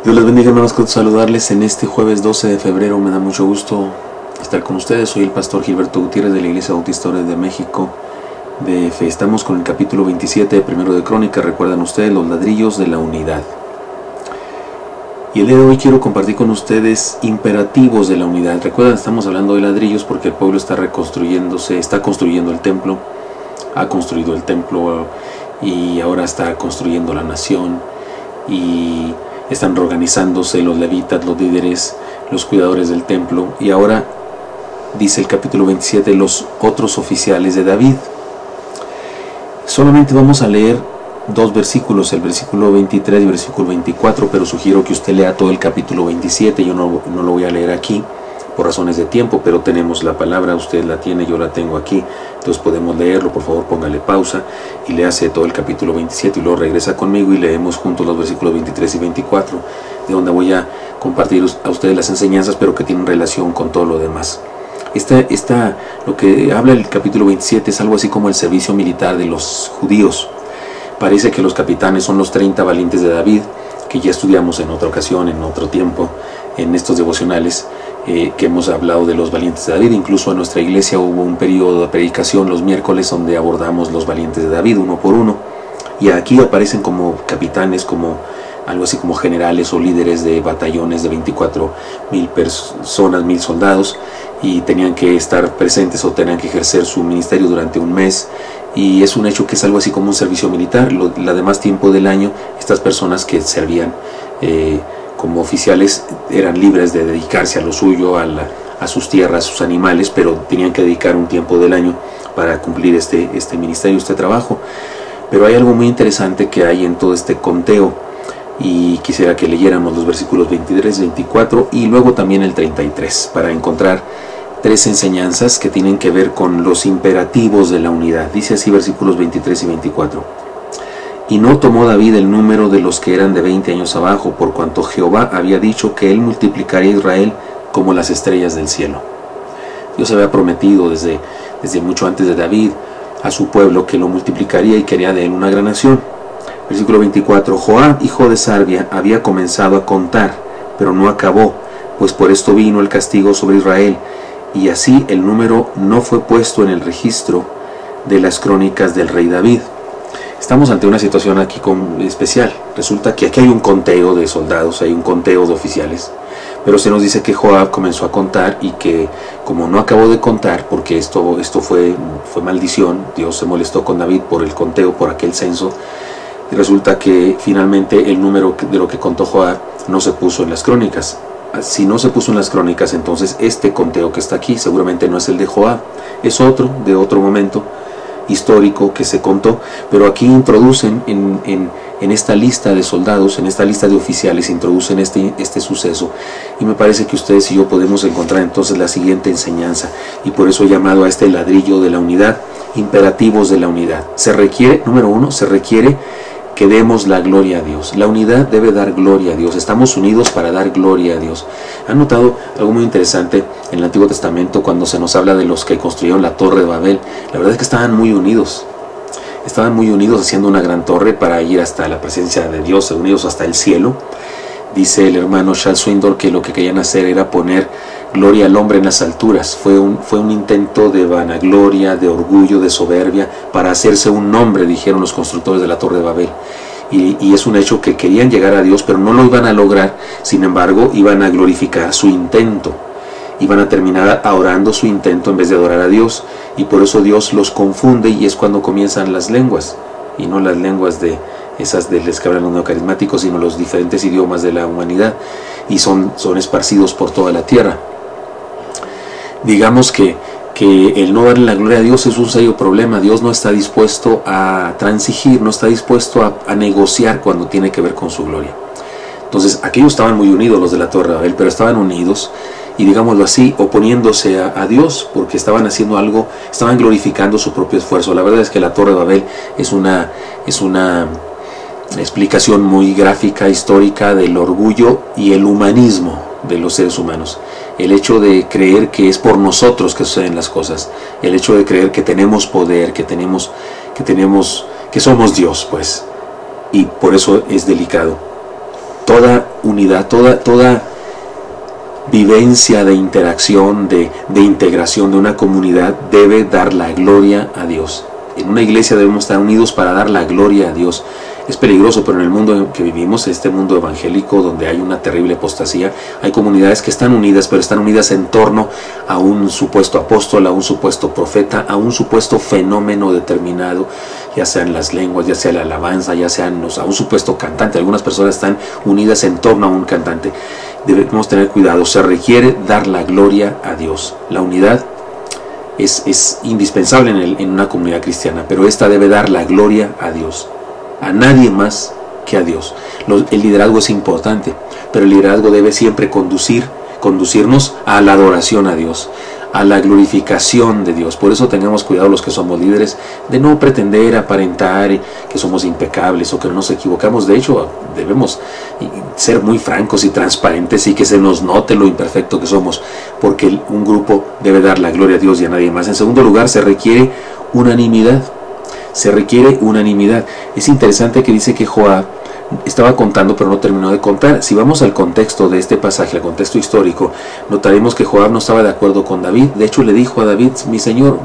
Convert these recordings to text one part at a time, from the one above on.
Dios les bendiga, hermanos, con saludarles en este jueves 12 de febrero. Me da mucho gusto estar con ustedes. Soy el pastor Gilberto Gutiérrez de la Iglesia Bautista de México de Fe. Estamos con el capítulo 27 de Primero de Crónicas. Recuerdan ustedes los ladrillos de la unidad. Y el día de hoy quiero compartir con ustedes imperativos de la unidad. Recuerdan, estamos hablando de ladrillos porque el pueblo está reconstruyéndose, está construyendo el templo, ha construido el templo y ahora está construyendo la nación. Y están reorganizándose los levitas, los líderes, los cuidadores del templo. Y ahora dice el capítulo 27, los otros oficiales de David. Solamente vamos a leer dos versículos, el versículo 23 y el versículo 24, pero sugiero que usted lea todo el capítulo 27. Yo no lo voy a leer aquí por razones de tiempo, pero tenemos la palabra, usted la tiene, yo la tengo aquí, entonces podemos leerlo. Por favor, póngale pausa y léase todo el capítulo 27 y luego regresa conmigo y leemos juntos los versículos 23 y 24, de donde voy a compartir a ustedes las enseñanzas, pero que tienen relación con todo lo demás. Lo que habla el capítulo 27 es algo así como el servicio militar de los judíos. Parece que los capitanes son los 30 valientes de David, que ya estudiamos en otra ocasión, en otro tiempo, en estos devocionales, que hemos hablado de los valientes de David. Incluso en nuestra iglesia hubo un periodo de predicación los miércoles donde abordamos los valientes de David uno por uno, y aquí aparecen como capitanes, como algo así como generales o líderes de batallones de 24,000 personas, 1000 soldados, y tenían que estar presentes o tenían que ejercer su ministerio durante un mes. Y es un hecho que es algo así como un servicio militar. La demás tiempo del año, estas personas que servían como oficiales eran libres de dedicarse a lo suyo, a sus tierras, a sus animales, pero tenían que dedicar un tiempo del año para cumplir este ministerio, este trabajo. Pero hay algo muy interesante que hay en todo este conteo, y quisiera que leyéramos los versículos 23, 24 y luego también el 33 para encontrar tres enseñanzas que tienen que ver con los imperativos de la unidad. Dice así versículos 23 y 24. Y no tomó David el número de los que eran de 20 años abajo, por cuanto Jehová había dicho que él multiplicaría a Israel como las estrellas del cielo. Dios había prometido desde mucho antes de David a su pueblo que lo multiplicaría y que haría de él una gran nación. Versículo 24. Joab, hijo de Sarvia, había comenzado a contar, pero no acabó, pues por esto vino el castigo sobre Israel, y así el número no fue puesto en el registro de las crónicas del rey David. Estamos ante una situación aquí especial. Resulta que aquí hay un conteo de soldados, hay un conteo de oficiales, pero se nos dice que Joab comenzó a contar y que como no acabó de contar, porque esto fue maldición, Dios se molestó con David por el conteo, por aquel censo, y resulta que finalmente el número de lo que contó Joab no se puso en las crónicas. Si no se puso en las crónicas, entonces este conteo que está aquí seguramente no es el de Joab, es otro, de otro momento histórico que se contó, pero aquí introducen en esta lista de soldados, en esta lista de oficiales, introducen este suceso, y me parece que ustedes y yo podemos encontrar entonces la siguiente enseñanza, y por eso he llamado a este ladrillo de la unidad, imperativos de la unidad. Se requiere, número uno, se requiere que demos la gloria a Dios. La unidad debe dar gloria a Dios. Estamos unidos para dar gloria a Dios. ¿Han notado algo muy interesante en el Antiguo Testamento cuando se nos habla de los que construyeron la Torre de Babel? La verdad es que estaban muy unidos. Estaban muy unidos haciendo una gran torre para ir hasta la presencia de Dios, unidos hasta el cielo. Dice el hermano Charles Swindoll que lo que querían hacer era poner gloria al hombre en las alturas. Fue un intento de vanagloria, de orgullo, de soberbia, para hacerse un nombre, dijeron los constructores de la Torre de Babel. Y es un hecho que querían llegar a Dios, pero no lo iban a lograr. Sin embargo, iban a glorificar su intento. Iban a terminar adorando su intento en vez de adorar a Dios. Y por eso Dios los confunde, y es cuando comienzan las lenguas. Y no las lenguas de esas de las que hablan los neocarismáticos, sino los diferentes idiomas de la humanidad. Y son esparcidos por toda la tierra. Digamos que el no darle la gloria a Dios es un serio problema. Dios no está dispuesto a transigir, no está dispuesto a negociar cuando tiene que ver con su gloria. Entonces, aquellos estaban muy unidos, los de la Torre de Babel, pero estaban unidos y, digámoslo así, oponiéndose a Dios, porque estaban haciendo algo, estaban glorificando su propio esfuerzo. La verdad es que la Torre de Babel es una explicación muy gráfica, histórica, del orgullo y el humanismo de los seres humanos. El hecho de creer que es por nosotros que suceden las cosas, el hecho de creer que tenemos poder, que somos Dios, pues, y por eso es delicado. toda unidad, toda vivencia de interacción, de integración de una comunidad debe dar la gloria a Dios. En una iglesia debemos estar unidos para dar la gloria a Dios. Es peligroso, pero en el mundo en que vivimos, este mundo evangélico donde hay una terrible apostasía, hay comunidades que están unidas, pero están unidas en torno a un supuesto apóstol, a un supuesto profeta, a un supuesto fenómeno determinado, ya sean las lenguas, ya sea la alabanza, ya sean a un supuesto cantante. Algunas personas están unidas en torno a un cantante. Debemos tener cuidado, se requiere dar la gloria a Dios. La unidad es indispensable en una comunidad cristiana, pero esta debe dar la gloria a Dios, a nadie más que a Dios. El liderazgo es importante, pero el liderazgo debe siempre conducirnos a la adoración a Dios, a la glorificación de Dios. Por eso tengamos cuidado los que somos líderes de no pretender aparentar que somos impecables o que no nos equivocamos. De hecho, debemos ser muy francos y transparentes y que se nos note lo imperfecto que somos, porque un grupo debe dar la gloria a Dios y a nadie más. En segundo lugar, se requiere unanimidad. Se requiere unanimidad. Es interesante que dice que Joab estaba contando, pero no terminó de contar. Si vamos al contexto de este pasaje, al contexto histórico, notaremos que Joab no estaba de acuerdo con David. De hecho, le dijo a David: mi señor,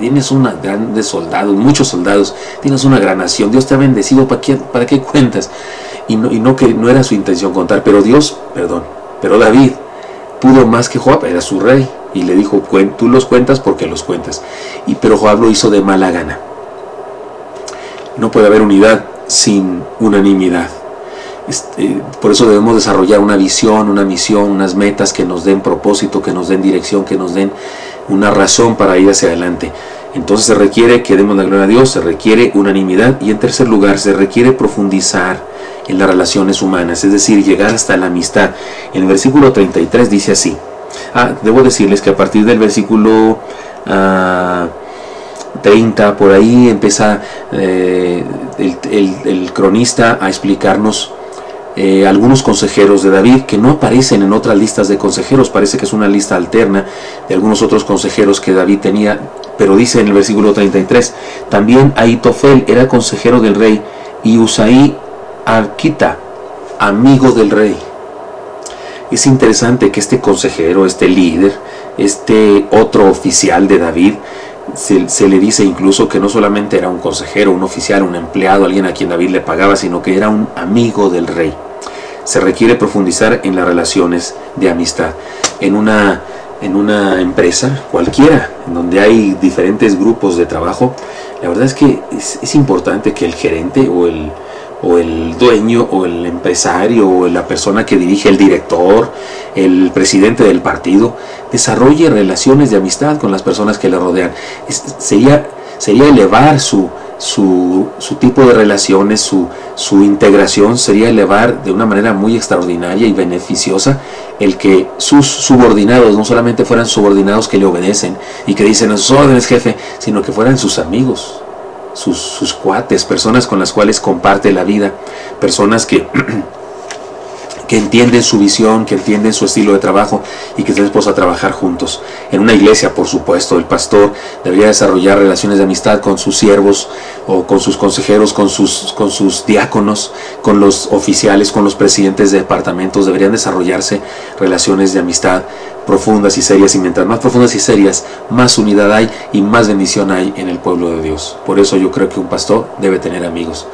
tienes una gran soldados, muchos soldados, tienes una gran nación, Dios te ha bendecido, ¿para qué cuentas? Y no que no era su intención contar, pero David pudo más que Joab, era su rey, y le dijo: tú los cuentas porque los cuentas. Pero Joab lo hizo de mala gana. No puede haber unidad sin unanimidad. Por eso debemos desarrollar una visión, una misión, unas metas que nos den propósito, que nos den dirección, que nos den una razón para ir hacia adelante. Entonces se requiere que demos la gloria a Dios, se requiere unanimidad, y en tercer lugar se requiere profundizar en las relaciones humanas, es decir, llegar hasta la amistad. En el versículo 33 dice así. Debo decirles que a partir del versículo 30, por ahí empieza el cronista a explicarnos algunos consejeros de David que no aparecen en otras listas de consejeros. Parece que es una lista alterna de algunos otros consejeros que David tenía, pero dice en el versículo 33: también Ahitofel era consejero del rey, y Usaí Arquita, amigo del rey. Es interesante que este consejero, este líder, este otro oficial de David, se le dice incluso que no solamente era un consejero, un oficial, un empleado, alguien a quien David le pagaba, sino que era un amigo del rey. Se requiere profundizar en las relaciones de amistad. En una empresa cualquiera, en donde hay diferentes grupos de trabajo, la verdad es que es importante que el gerente o el dueño o el empresario o la persona que dirige, el director, el presidente del partido, desarrolle relaciones de amistad con las personas que le rodean. Sería elevar su tipo de relaciones, su integración, sería elevar de una manera muy extraordinaria y beneficiosa el que sus subordinados no solamente fueran subordinados que le obedecen y que dicen a sus órdenes, jefe, sino que fueran sus amigos, sus cuates, personas con las cuales comparte la vida, personas que entienden su visión, que entienden su estilo de trabajo y que estén dispuestos a trabajar juntos. En una iglesia, por supuesto, el pastor debería desarrollar relaciones de amistad con sus siervos o con sus consejeros, con sus diáconos, con los oficiales, con los presidentes de departamentos. Deberían desarrollarse relaciones de amistad profundas y serias, y mientras más profundas y serias, más unidad hay y más bendición hay en el pueblo de Dios. Por eso yo creo que un pastor debe tener amigos.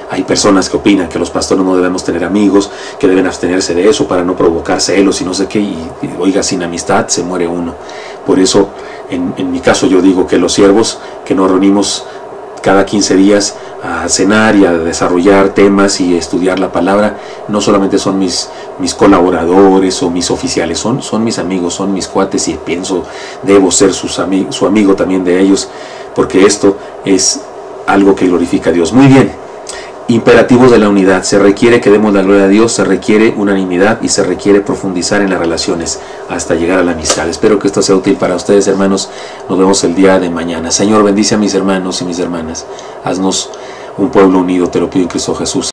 Hay personas que opinan que los pastores no debemos tener amigos, que deben abstenerse de eso para no provocar celos y no sé qué, y oiga, sin amistad se muere uno. Por eso, en mi caso, yo digo que los siervos que nos reunimos cada 15 días a cenar y a desarrollar temas y estudiar la palabra, no solamente son mis colaboradores o mis oficiales, son mis amigos, son mis cuates, y debo ser su amigo también de ellos, porque esto es algo que glorifica a Dios. Muy bien. Imperativos de la unidad. Se requiere que demos la gloria a Dios, se requiere unanimidad y se requiere profundizar en las relaciones hasta llegar a la amistad. Espero que esto sea útil para ustedes, hermanos. Nos vemos el día de mañana. Señor, bendice a mis hermanos y mis hermanas. Haznos un pueblo unido, te lo pido en Cristo Jesús.